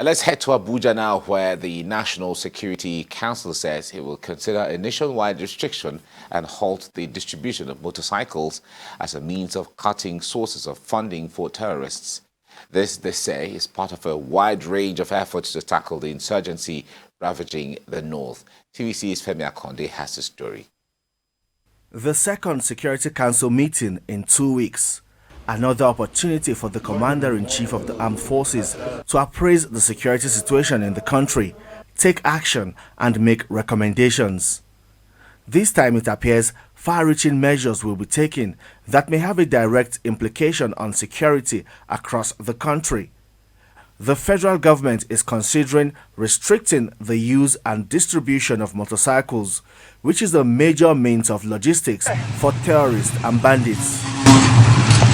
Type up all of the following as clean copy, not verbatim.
Let's head to Abuja now, where the National Security Council says it will consider a nationwide restriction and halt the distribution of motorcycles as a means of cutting sources of funding for terrorists. This, they say, is part of a wide range of efforts to tackle the insurgency ravaging the north. TVC's Femi Akonde has the story. The second Security Council meeting in 2 weeks. Another opportunity for the Commander-in-Chief of the Armed Forces to appraise the security situation in the country, take action and make recommendations. This time it appears far-reaching measures will be taken that may have a direct implication on security across the country. The federal government is considering restricting the use and distribution of motorcycles, which is a major means of logistics for terrorists and bandits.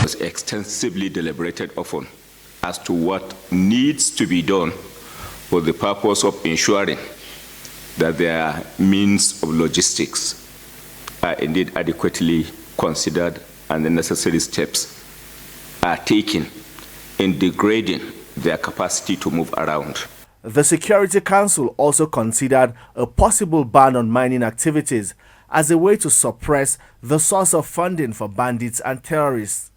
Was extensively deliberated often as to what needs to be done for the purpose of ensuring that their means of logistics are indeed adequately considered and the necessary steps are taken in degrading their capacity to move around. The Security Council also considered a possible ban on mining activities as a way to suppress the source of funding for bandits and terrorists.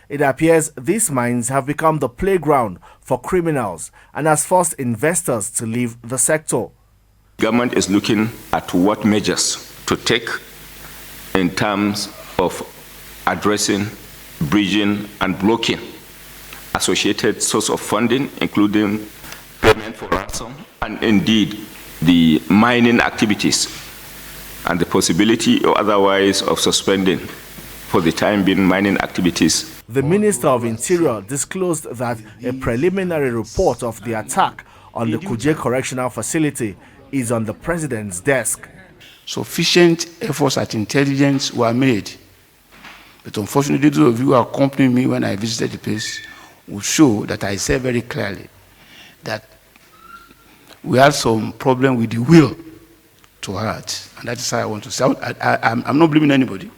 It appears these mines have become the playground for criminals and has forced investors to leave the sector. Government is looking at what measures to take in terms of addressing, bridging, and blocking associated source of funding, including payment for ransom, and indeed the mining activities, and the possibility or otherwise of suspending for the time being mining activities. The Minister of Interior disclosed that a preliminary report of the attack on the Kuje Correctional Facility is on the President's desk. Sufficient efforts at intelligence were made, but unfortunately those of you who accompanied me when I visited the place will show that I said very clearly that we had some problem with the will to hurt, and that is how I want to say. I'm not blaming anybody.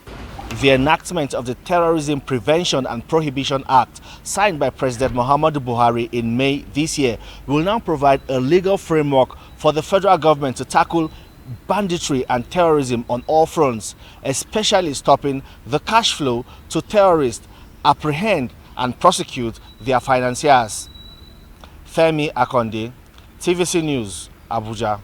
The enactment of the Terrorism Prevention and Prohibition Act, signed by President Muhammadu Buhari in May this year, will now provide a legal framework for the federal government to tackle banditry and terrorism on all fronts, especially stopping the cash flow to terrorists, apprehend and prosecute their financiers. Femi Akonde, TVC News, Abuja.